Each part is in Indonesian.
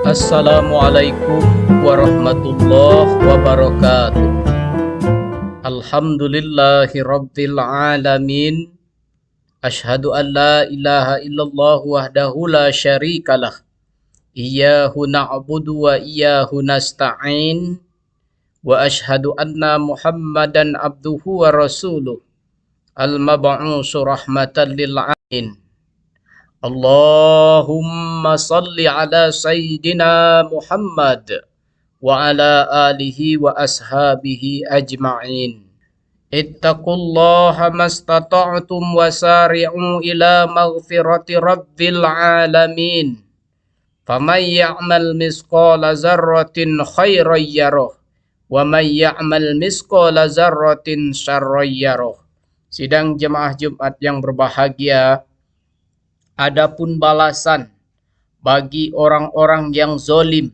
Assalamualaikum warahmatullahi wabarakatuh. Alhamdulillahi rabbil alamin. Ashhadu an la ilaha illallah wahdahu la syarikalah. Iyyahu na'budu wa iyyahu nasta'in. Wa ashhadu anna Muhammadan abduhu wa rasuluh. Al-mab'usu rahmatan lil alamin. Allahumma salli ala Sayyidina Muhammad wa ala alihi wa ashabihi ajma'in. Ittaqullaha mastata'tum wa sari'u ila maghfirati rabbil alamin. Faman ya'mal misqala zarratin khairan yarah wa man ya'mal misqala zarratin syarran yarah. Sidang jemaah Jumat yang berbahagia, adapun balasan bagi orang-orang yang zalim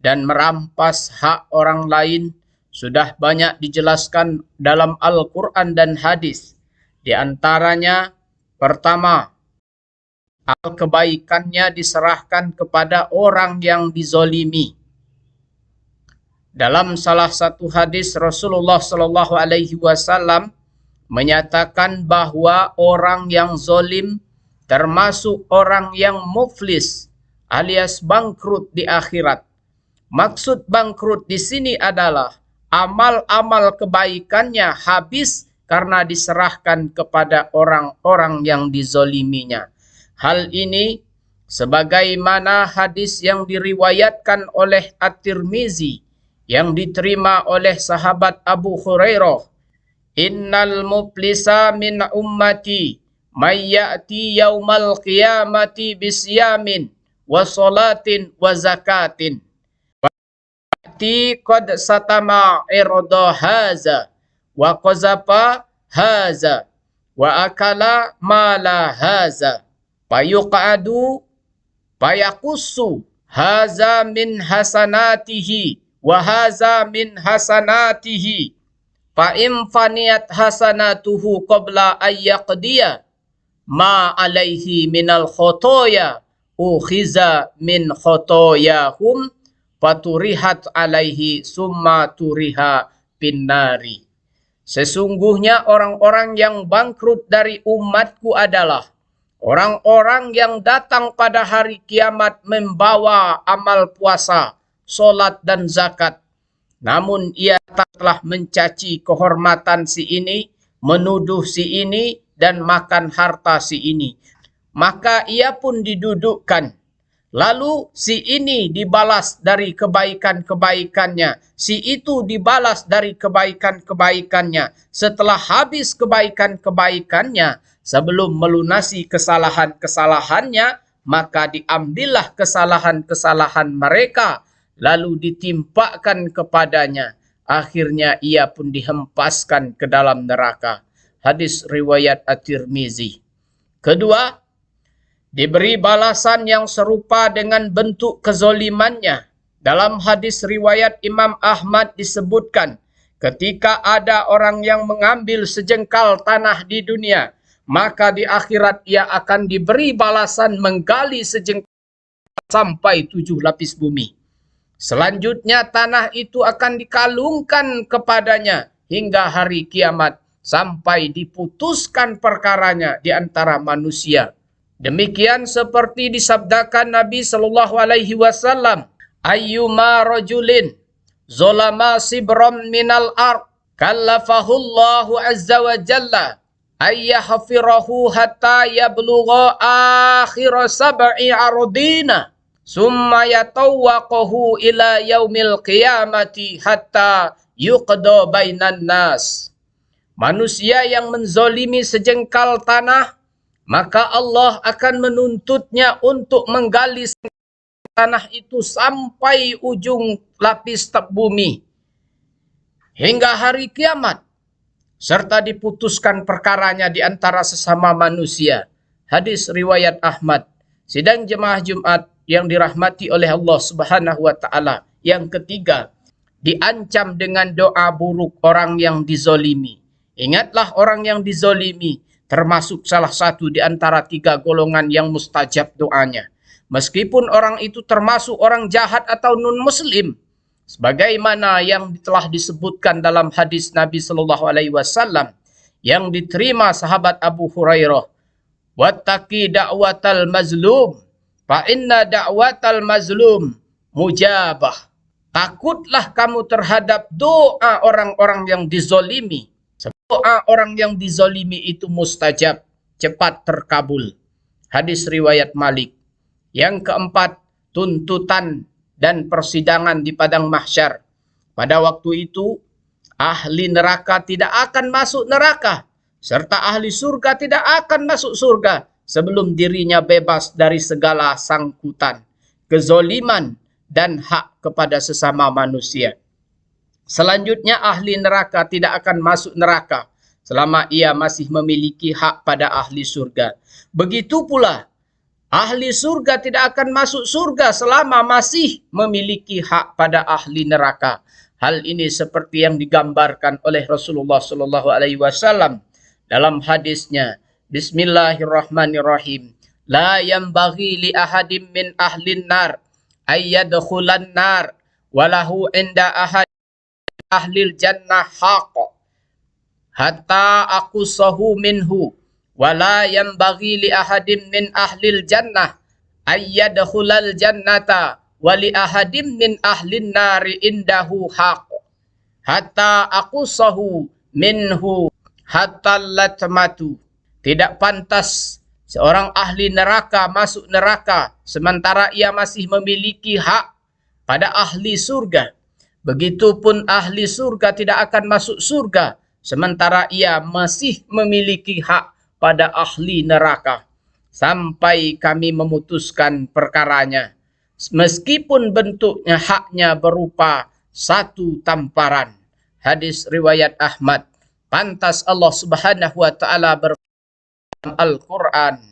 dan merampas hak orang lain sudah banyak dijelaskan dalam Al-Quran dan hadis. Di antaranya, pertama, kebaikannya diserahkan kepada orang yang dizalimi. Dalam salah satu hadis Rasulullah SAW menyatakan bahwa orang yang zalim termasuk orang yang muflis alias bangkrut di akhirat. Maksud bangkrut di sini adalah amal-amal kebaikannya habis karena diserahkan kepada orang-orang yang dizaliminya. Hal ini sebagaimana hadis yang diriwayatkan oleh At-Tirmizi yang diterima oleh sahabat Abu Hurairah. Innal muflisa min ummati may ya'ti yaumal qiyamati bisyamin wa salatin wa zakatin wa ya'ti qad satama irda haza wa qazafa haza wa akala mala haza fayuqadu fayakussu haza min hasanatihi wa haza min hasanatihi fa in faniyat hasanatuhu qabla ayyaqdiya ma alaihi minal khotoya ukhiza min khotoyahum faturihat alaihi summa turiha pinnari. Sesungguhnya orang-orang yang bangkrut dari umatku adalah orang-orang yang datang pada hari kiamat membawa amal puasa, solat dan zakat. Namun ia telah mencaci kehormatan si ini, menuduh si ini, dan makan harta si ini. Maka ia pun didudukkan. Lalu si ini dibalas dari kebaikan-kebaikannya. Si itu dibalas dari kebaikan-kebaikannya. Setelah habis kebaikan-kebaikannya, sebelum melunasi kesalahan-kesalahannya, maka diambillah kesalahan-kesalahan mereka, lalu ditimpakan kepadanya. Akhirnya ia pun dihempaskan ke dalam neraka. Hadis riwayat At-Tirmizi. Kedua, diberi balasan yang serupa dengan bentuk kezolimannya. Dalam hadis riwayat Imam Ahmad disebutkan, ketika ada orang yang mengambil sejengkal tanah di dunia, maka di akhirat ia akan diberi balasan menggali sejengkal sampai 7 lapis bumi. Selanjutnya tanah itu akan dikalungkan kepadanya hingga hari kiamat, sampai diputuskan perkaranya di antara manusia. Demikian seperti disabdakan Nabi Shallallahu Alaihi Wasallam, ayyuma rajulin zolama sibram minal ard kallafahullahu azza wa jalla ayyahfirahu hatta yablugha akhir sab'i ardina summa yatawwaqahu ila yaumil qiyamati hatta yuqda bainan nas. Manusia yang menzolimi sejengkal tanah, maka Allah akan menuntutnya untuk menggali tanah itu sampai ujung lapis bumi hingga hari kiamat, serta diputuskan perkaranya di antara sesama manusia. Hadis riwayat Ahmad. Sidang jemaah Jumat yang dirahmati oleh Allah Subhanahu wa taala. Yang ketiga, diancam dengan doa buruk orang yang dizolimi. Ingatlah, orang yang dizolimi termasuk salah satu di antara 3 golongan yang mustajab doanya. meskipun orang itu termasuk orang jahat atau non-muslim, sebagaimana yang telah disebutkan dalam hadis Nabi Sallallahu Alaihi Wasallam yang diterima sahabat Abu Hurairah, wattaqi da'watal mazlum fa inna da'watal mazlum mujabah. Takutlah kamu terhadap doa orang-orang yang dizolimi. Doa orang yang dizolimi itu mustajab, cepat terkabul. Hadis riwayat Malik. Yang keempat, tuntutan dan persidangan di padang mahsyar. Pada waktu itu, ahli neraka tidak akan masuk neraka, serta ahli surga tidak akan masuk surga sebelum dirinya bebas dari segala sangkutan, kezoliman, dan hak kepada sesama manusia. Selanjutnya, ahli neraka tidak akan masuk neraka selama ia masih memiliki hak pada ahli surga. Begitu pula, ahli surga tidak akan masuk surga selama masih memiliki hak pada ahli neraka. Hal ini seperti yang digambarkan oleh Rasulullah Sallallahu Alaihi Wasallam dalam hadisnya, Bismillahirrahmanirrahim. La yanbaghi li ahadim min ahlin nar ayyadkhulan nar walahu inda ahlil jannah haqq hatta aqusahu minhu wala yanbaghi li ahadim min ahlil jannah ayyadkhulal jannata wali ahadim min ahlin nari indahu haqq hatta aqusahu minhu hatta latmatu. Tidak pantas seorang ahli neraka masuk neraka sementara ia masih memiliki hak pada ahli surga. Begitupun ahli surga tidak akan masuk surga sementara ia masih memiliki hak pada ahli neraka sampai kami memutuskan perkaranya, meskipun bentuknya haknya berupa satu tamparan. Hadis riwayat Ahmad. Pantas Allah Subhanahu wa taala berfirman Al-Qur'an,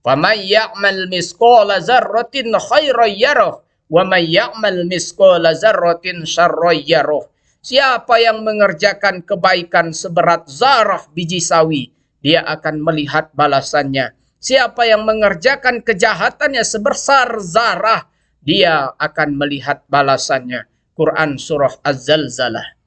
"Faman ya'mal misqala dzarratin khairan yarah wa man ya'mal misqala dzarratin syarran yarah." Siapa yang mengerjakan kebaikan seberat zarah biji sawi, dia akan melihat balasannya. Siapa yang mengerjakan kejahatannya sebesar zarah, dia akan melihat balasannya. Quran Surah Az-Zalzalah.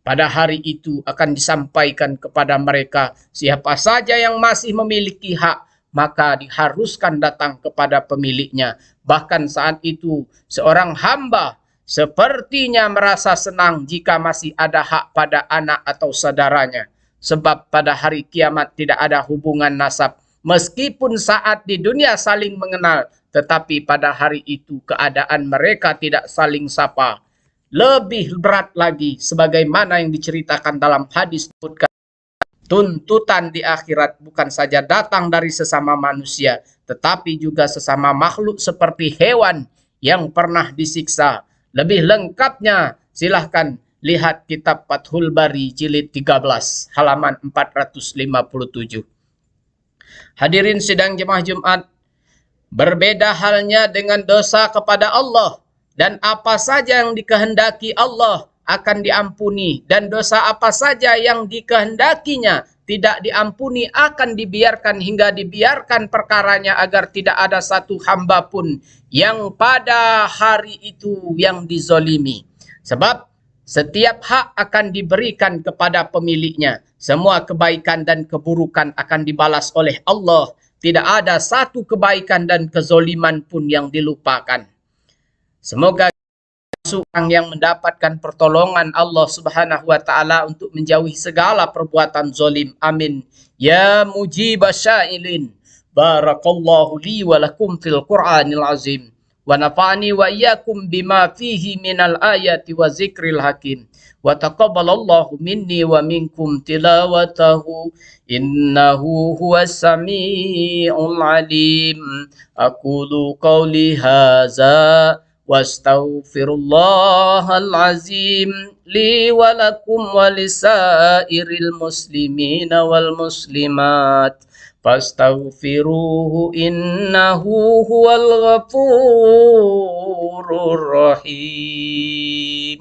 Pada hari itu akan disampaikan kepada mereka, siapa saja yang masih memiliki hak, maka diharuskan datang kepada pemiliknya. Bahkan saat itu, seorang hamba sepertinya merasa senang jika masih ada hak pada anak atau saudaranya. Sebab pada hari kiamat tidak ada hubungan nasab. Meskipun saat di dunia saling mengenal, tetapi pada hari itu keadaan mereka tidak saling sapa. Lebih berat lagi, sebagaimana yang diceritakan dalam hadis, tuntutan di akhirat bukan saja datang dari sesama manusia, tetapi juga sesama makhluk seperti hewan yang pernah disiksa. Lebih lengkapnya silahkan lihat kitab Fathul Bari jilid 13 halaman 457. Hadirin sidang jemaah Jumat, berbeda halnya dengan dosa kepada Allah, dan apa saja yang dikehendaki Allah akan diampuni, dan dosa apa saja yang dikehendakinya tidak diampuni akan dibiarkan hingga dibiarkan perkaranya agar tidak ada satu hamba pun yang pada hari itu yang dizolimi. Sebab setiap hak akan diberikan kepada pemiliknya. Semua kebaikan dan keburukan akan dibalas oleh Allah. Tidak ada satu kebaikan dan kezoliman pun yang dilupakan. Semoga orang yang mendapatkan pertolongan Allah Subhanahu wa taala untuk menjauhi segala perbuatan zalim. Amin. Ya mujibas syailin. Barakallahu li wa lakum fil Qur'anil azim. Wa nafa'ani wa iyyakum bima fihi minal ayati wa zikril hakim. Wa taqabbalallahu minni wa minkum tilawatahu innahu huwas sami'ul alim. Aqulu qawli hadza wastaghfirullahal azim li wa lakum wa lisairil muslimina wal muslimat fastaghfiruhu innahu huwal ghafurur rahim.